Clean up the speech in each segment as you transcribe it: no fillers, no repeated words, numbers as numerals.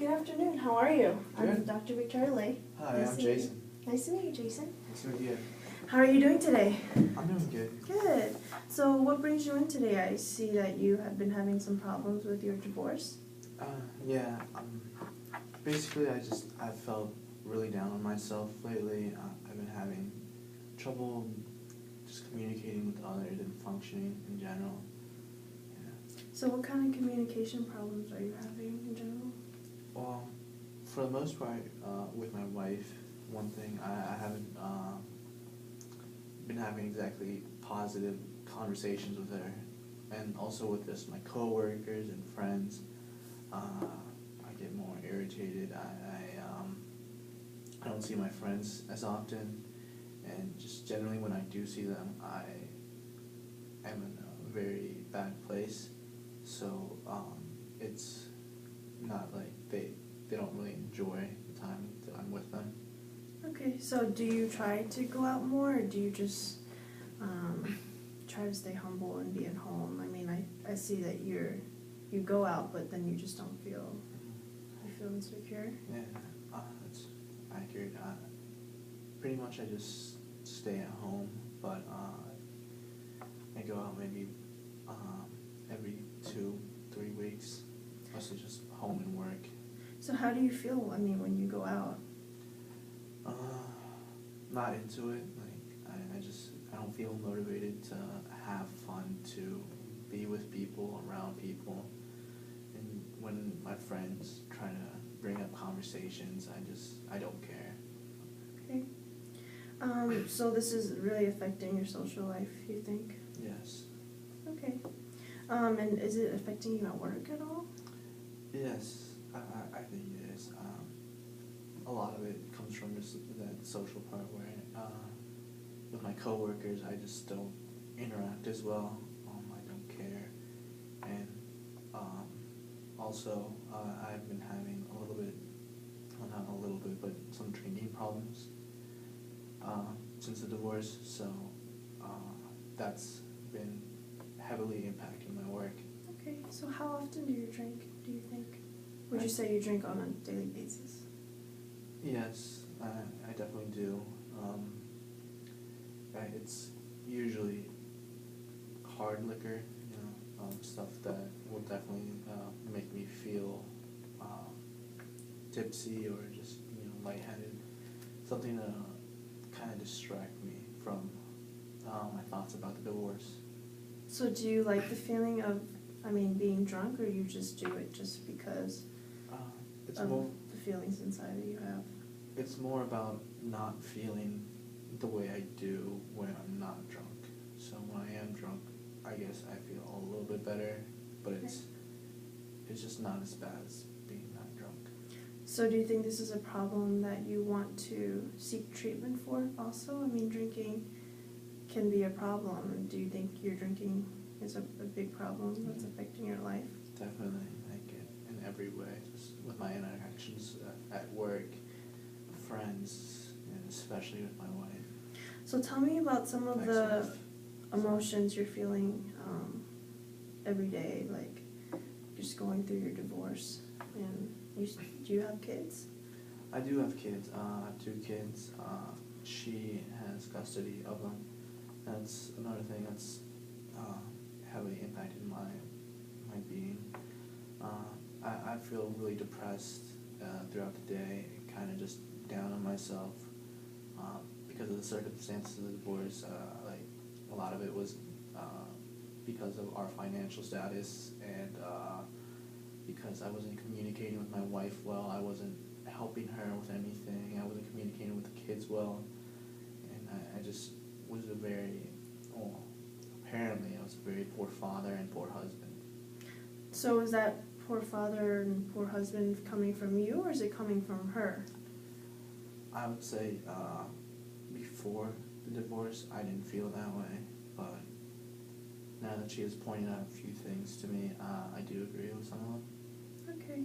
good afternoon. How are you? Good. I'm Dr. Victoria Lay. Hi, I'm Jason. Nice to meet you, Jason. Nice to meet you. How are you doing today? I'm doing good. Good. So what brings you in today? I see that you have been having some problems with your divorce. Yeah, basically I felt really down on myself lately. I've been having trouble just communicating with others and functioning in general. Yeah. So what kind of communication problems are you having in general? Well, for the most part, with my wife, one thing I haven't been having exactly positive conversations with her, and also with just my coworkers and friends. I get more irritated. I don't see my friends as often, and just generally when I do see them, I am in a very bad place. So it's not like they don't really enjoy the time that I'm with them. Okay, so do you try to go out more, or do you just try to stay humble and be at home? I mean, I see that you go out, but then you just don't feel, you feel insecure? Yeah, that's accurate. Pretty much I just stay at home, but I go out maybe every 2-3 weeks, mostly just home and work. So how do you feel, I mean, when you go out? Not into it. Like I don't feel motivated to have fun, to be with people, around people. And when my friends try to bring up conversations, I don't care. Okay. So this is really affecting your social life, you think? Yes. Okay. And is it affecting you at work at all? Yes, I think it is. A lot of it comes from just that social part where with my coworkers I just don't interact as well. I don't care, and also I've been having a little bit, well not a little bit, but some drinking problems since the divorce. So that's been heavily impacting my work. Okay. So how often do you drink, do you think? Would you say you drink on a daily basis? Yes, I definitely do. It's usually hard liquor, stuff that will definitely make me feel tipsy or just lightheaded. Something to kind of distract me from my thoughts about the divorce. So do you like the feeling of, I mean, being drunk, or you just do it just because It's of more. the feelings inside that you have? It's more about not feeling the way I do when I'm not drunk. So when I am drunk, I guess I feel a little bit better, but it's just not as bad as being not drunk. So do you think this is a problem that you want to seek treatment for also? I mean, drinking can be a problem. And do you think your drinking is a big problem that's affecting your life? Definitely, like in every way, just with my interactions at work, friends, and especially with my wife. So tell me about some of the Ex-wife. emotions you're feeling every day, like just going through your divorce. And do you have kids? I do have kids. I have 2 kids. She has custody of them. That's another thing that's heavily impacted my being. I feel really depressed throughout the day, kind of just down on myself because of the circumstances of the divorce. Like a lot of it was because of our financial status, and because I wasn't communicating with my wife well. I wasn't helping her with anything. I wasn't communicating with the kids well, and I just was apparently I was a very poor father and poor husband. So is that poor father and poor husband coming from you, or is it coming from her? I would say before the divorce I didn't feel that way, but now that she has pointed out a few things to me, I do agree with some of them. Okay.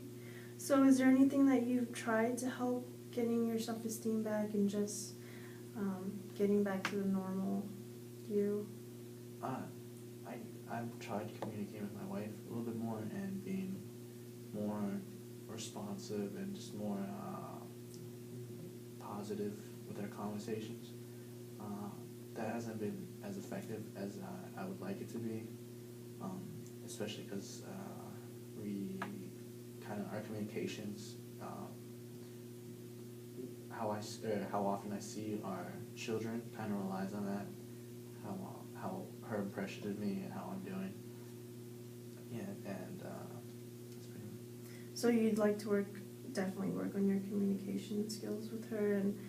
So is there anything that you've tried to help getting your self-esteem back and just getting back to the normal you? I've tried communicating with my wife a little bit more and being more responsive and just more positive with our conversations. That hasn't been as effective as I would like it to be, especially because we kind of, our communications, how often I see our children kind of relies on that, how her impression of me and how I'm doing. Yeah, and that's pretty much. So you'd like to definitely work on your communication skills with her, and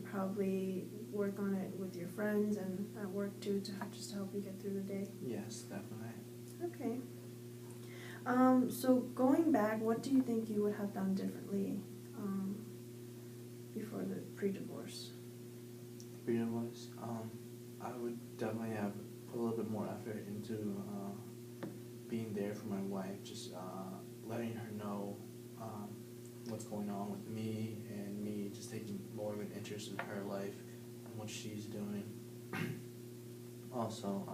probably work on it with your friends and at work too, just to help you get through the day. Yes, definitely. Okay. So going back, what do you think you would have done differently before the pre-divorce? Pre-divorce, I would definitely have put a little bit more effort into being there for my wife, just letting her know what's going on with me, and me just taking more of an interest in her life and what she's doing. Also,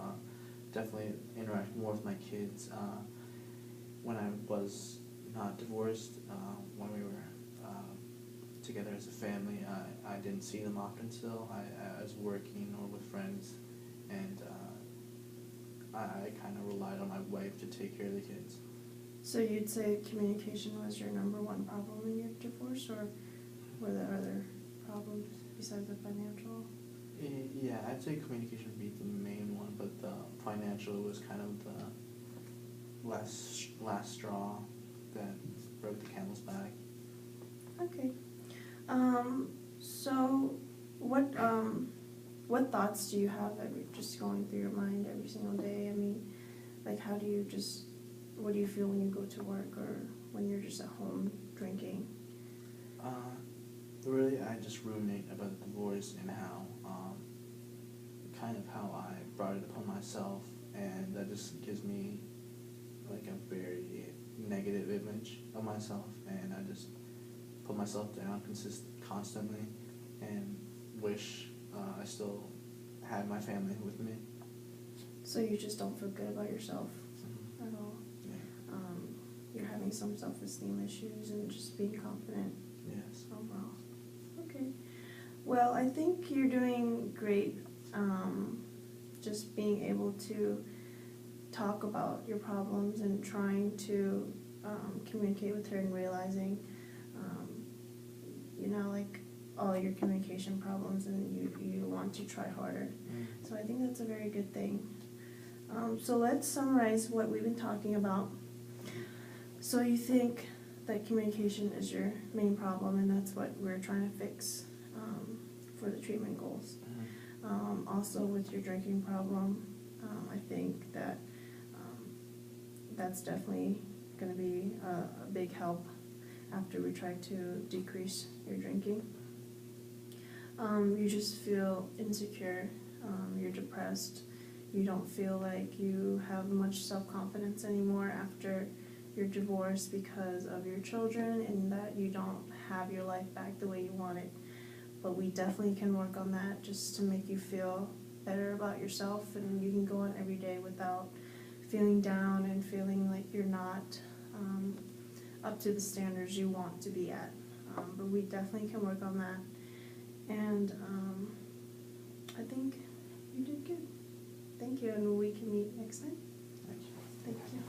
definitely interact more with my kids. When I was not divorced, when we were together as a family, I didn't see them often still. I was working or with friends, and I kind of relied on my wife to take care of the kids. So you'd say communication was your number one problem in your divorce, or were there other problems besides the financial? Yeah, I'd say communication would be the main one, but the financial was kind of the last straw that broke the camel's back. Okay. So what thoughts do you have just going through your mind every single day? I mean, like, what do you feel when you go to work or when you're just at home drinking? Really, I just ruminate about the divorce and how, kind of how I brought it upon myself, and that just gives me like a very negative image of myself, and I just put myself down constantly and wish I still had my family with me. So you just don't feel good about yourself at all? Yeah. You're having some self-esteem issues and just being confident? Yes. Overall. Okay. Well, I think you're doing great, just being able to talk about your problems and trying to communicate with her and realizing, like, all your communication problems, and you want to try harder. So I think that's a very good thing. So let's summarize what we've been talking about. So you think that communication is your main problem, and that's what we're trying to fix for the treatment goals. Also with your drinking problem, I think that that's definitely going to be a big help after we try to decrease your drinking. You just feel insecure, you're depressed, you don't feel like you have much self-confidence anymore after your divorce because of your children, and that you don't have your life back the way you want it. But we definitely can work on that just to make you feel better about yourself, and you can go on every day without feeling down and feeling like you're not up to the standards you want to be at. But we definitely can work on that. And I think you did good. Thank you, and we can meet next time. Thank you. Thank you.